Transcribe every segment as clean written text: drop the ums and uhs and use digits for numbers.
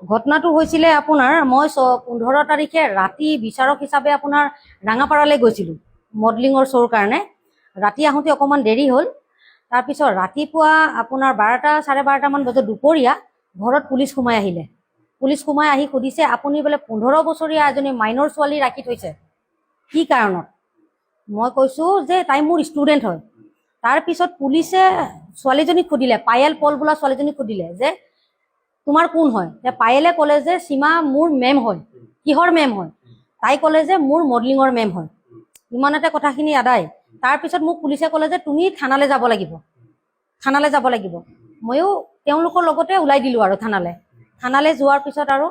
ঘটনাটো হৈছিলে আপোনাৰ মই 15 তাৰিখে ৰাতি বিচাৰক হিচাপে আপোনাৰ ৰাঙাপাৰালৈ গৈছিলোঁ মডেলিঙৰ শ্ব'ৰ কাৰণে। ৰাতি আহোঁতে অকণমান দেৰি হ'ল। তাৰপিছত ৰাতিপুৱা আপোনাৰ 12টা 12:30 মান বজাত দুপৰীয়া ঘৰত পুলিচ সোমাই আহিলে। পুলিচ সোমাই আহি সুধিছে আপুনি বোলে 15 বছৰীয়া এজনী মাইনৰ ছোৱালী ৰাখি থৈছে, কি কাৰণত? মই কৈছোঁ যে তাই মোৰ ষ্টুডেণ্ট হয়। তাৰপিছত পুলিচে ছোৱালীজনীক সুধিলে, পায়েল পল বোলা ছোৱালীজনীক সুধিলে যে তোমাৰ কোন হয়? পায়েলে ক'লে যে সীমা মোৰ মেম হয়। কিহৰ মেম হয়? তাই ক'লে যে মোৰ মডেলিঙৰ মেম হয়। ইমানতে কথাখিনি আদায়। তাৰপিছত মোক পুলিচে ক'লে যে তুমি থানালৈ যাব লাগিব, থানালৈ যাব লাগিব। ময়ো তেওঁলোকৰ লগতে ওলাই দিলোঁ আৰু থানালৈ যোৱাৰ পিছত আৰু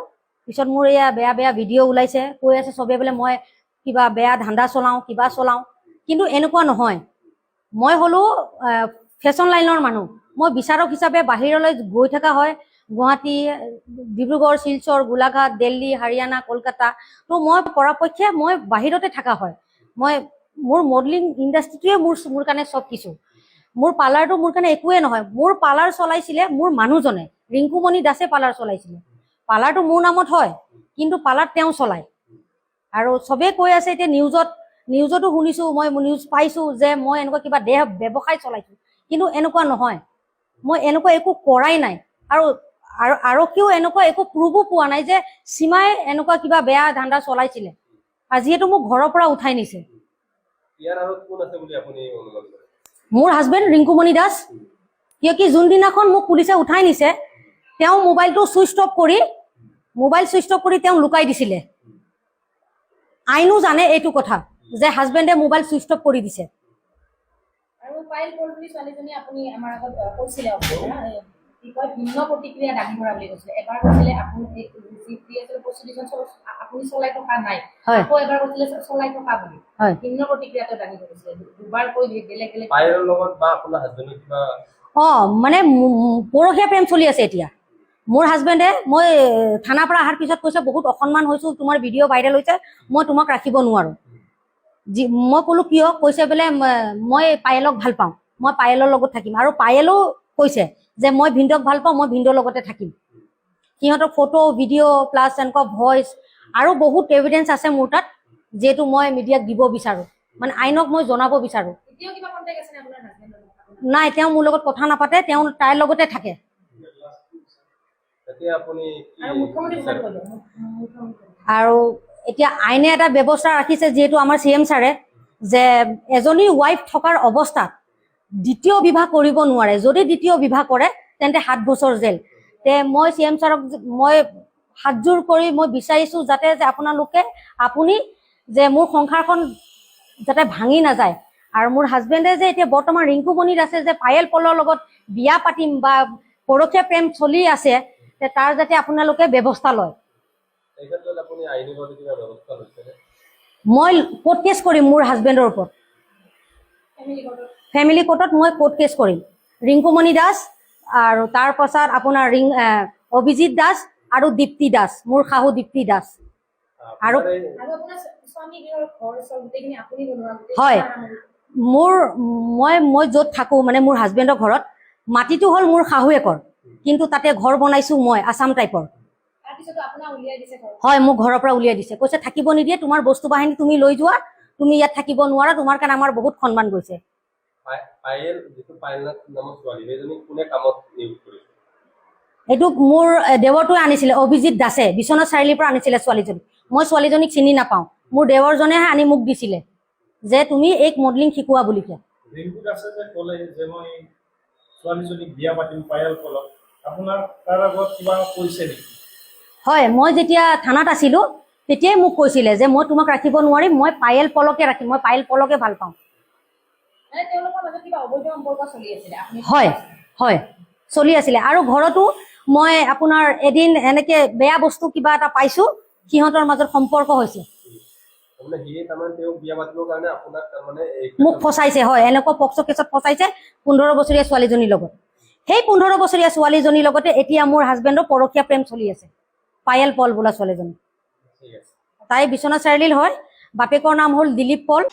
পিছত মোৰ এয়া বেয়া বেয়া ভিডিঅ' ওলাইছে, কৈ আছে চবে বোলে মই কিবা বেয়া ধান্দা চলাওঁ, কিবা চলাওঁ। কিন্তু এনেকুৱা নহয়। মই হ'লো ফেশ্বন লাইনৰ মানুহ। মই বিচাৰক হিচাপে বাহিৰলৈ গৈ থকা হয়, গুৱাহাটী, ডিব্ৰুগড়, শিলচৰ, গোলাঘাট, দিল্লী, হাৰিয়ানা, কলকাতা। তো মই পৰাপক্ষে মই বাহিৰতে থকা হয়। মোৰ মডেলিং ইণ্ডাষ্ট্ৰিটোৱে মোৰ কাৰণে চব কিছু। মোৰ পাৰ্লাৰটো মোৰ কাৰণে একোৱে নহয়। মোৰ পাৰ্লাৰ চলাইছিলে মোৰ মানুহজনে, ৰিংকুমণি দাসে পাৰ্লাৰ চলাইছিলে। পাৰ্লাৰটো মোৰ নামত হয়, কিন্তু পাৰ্লাৰ তেওঁ চলায়। আৰু চবেই কৈ আছে এতিয়া নিউজতো শুনিছোঁ, মই নিউজ পাইছোঁ যে মই এনেকুৱা কিবা ব্যৱসায় চলাইছোঁ, কিন্তু এনেকুৱা নহয়। মই এনেকুৱা একো কৰাই নাই। আৰু আৰক্ষীও এনেকুৱা একো প্ৰুফো পোৱা নাই যে সীমাই এনেকুৱা কিবা বেয়া ধান্দা চলাইছিলে। আৰু যিহেতু মোক ঘৰৰ পৰা উঠাই নিছে। মোৰ হাজবেণ্ড ৰিংকুমণি দাস। কিয় যোনদিনাখন মোক পুলিচে উঠাই নিছে তেওঁ মোবাইলটো ছুইচ অফ কৰি তেওঁ লুকাই দিছিলে। আইনো জানে এইটো কথা যে হাজবেণ্ডে মোবাইল ছুইচ অফ কৰি দিছে। আৰু পাইল পল বুলি ছোৱালীজনী আপুনি আমাৰ আগত কৈছিলে ভিন্ন প্ৰতিক্ৰিয়া দাঙি ধৰা বুলি কৈছিলে। এবাৰ কৈছিলে আপুনি চলাই থকা নাই, আকৌ এবাৰ কৈছিলে চলাই থকা বুলি। ভিন্ন প্ৰতিক্ৰিয়াটো দাঙি ধৰিছিলে দুবাৰ কৈ বেলেগ বেলেগ। পাইলৰ লগত বা আপোনাৰ হাজবেণ্ডৰ কিবা মানে পৰহীয়া প্ৰেম চলি আছে এতিয়া। মোৰ হাজবেণ্ডে মই থানাৰ পৰা অহাৰ পিছত কৈছে বহুত অসন্মান হৈছোঁ, তোমাৰ ভিডিঅ' ভাইৰেল হৈছে, মই তোমাক ৰাখিব নোৱাৰোঁ। মই ক'লো কিয়? কৈছে বোলে মই পায়েলক ভাল পাওঁ, মই পায়েলৰ লগত থাকিম। আৰু পায়েলেও কৈছে যে মই ভিনদক ভাল পাওঁ, মই ভিনদৰ লগতে থাকিম। সিহঁতৰ ফটো ভিডিঅ' প্লাছ এনেকুৱা ভইচ আৰু বহুত এভিডেঞ্চ আছে মোৰ তাত, যিহেতু মই মিডিয়াক দিব বিচাৰোঁ, মানে আইনক মই জনাব বিচাৰোঁ। নাই, তেওঁ মোৰ লগত কথা নাপাতে, তেওঁ তাইৰ লগতে থাকে। আৰু এতিয়া আইনে এটা ব্যৱস্থা ৰাখিছে, যিহেতু আমাৰ CM ছাৰে, যে এজনী ৱাইফ থকাৰ অৱস্থাত দ্বিতীয় বিবাহ কৰিব নোৱাৰে। যদি দ্বিতীয় বিবাহ কৰে তেন্তে 7 বছৰ জেল। মই CM ছাৰক মই হাতযোৰ কৰি মই বিচাৰিছোঁ যাতে যে আপুনি যে মোৰ সংসাৰখন যাতে ভাঙি নাযায়। আৰু মোৰ হাজবেণ্ডে যে এতিয়া বৰ্তমান ৰিংকুমণি দাসে যে পায়েল পলৰ লগত বিয়া পাতিম বা পৰকীয়া প্ৰেম চলি আছে, তাৰ যাতে আপোনালোকে ব্যৱস্থা লয়। মই কোৰ্ট কেছ কৰিম মোৰ হাজবেণ্ডৰ ওপৰত। ফেমিলি কোৰ্টত মই কোৰ্ট কেছ কৰিম। ৰিংকুমণি দাস আৰু তাৰ পাছত আপোনাৰ অভিজিত দাস আৰু দীপ্তি দাস, মোৰ শাহু দীপ্তি দাস। আৰু হয়, মই য'ত থাকোঁ মানে মোৰ হাজবেণ্ডৰ ঘৰত মাটিটো হ'ল মোৰ শাহুৱেকৰ, কিন্তু তাতে ঘৰ বনাইছোঁ মই আছাম টাইপৰ। হয়, মোক ঘৰৰ পৰা উলিয়াই দিছে। কৈছে থাকিব নিদিয়ে, তোমাৰ বস্তু বাহিনী তুমি লৈ যোৱা, তুমি ইয়াত থাকিব নোৱাৰা, তোমাৰ কাৰণে আমাৰ বহুত সন্মান গৈছে। এইটো মোৰ দেৱৰটোৱে আনিছিলে, অভিজিত দাসে বিশ্বনাথ চাৰিআলিৰ পৰা আনিছিলে ছোৱালীজনী। মই ছোৱালীজনীক চিনি নাপাওঁ, মোৰ দেৱৰজনেহে আনি মোক দিছিলে যে তুমি এইক মডেলিং শিকোৱা বুলি। হয়, মই যেতিয়া থানাত আছিলোঁ তেতিয়াই মোক কৈছিলে যে মই তোমাক ৰাখিব নোৱাৰিম, মই পায়েল পলকে ৰাখিম, মই পায়েল পলকে ভাল পাওঁ। হয় হয়, চলি আছিলে। আৰু ঘৰতো মই আপোনাৰ এদিন এনেকে বেয়া বস্তু কিবা এটা পাইছোঁ, সিহঁতৰ মাজত সম্পৰ্ক হৈছে। মোক ফচাইছে, হয়, এনেকুৱা পক্সো কেছত ফচাইছে 15 বছৰীয়া ছোৱালীজনীৰ লগত। সেই 15 বছৰীয়া ছোৱালীজনীৰ লগতে এতিয়া মোৰ হাজবেণ্ডৰ পৰকীয়া প্ৰেম চলি আছে, পায়েল পল বোলা ছোৱালীজনী। তাই বিশ্বনাথ চাৰিআলিৰ হয়, বাপেকৰ নাম হ'ল দিলীপ পল।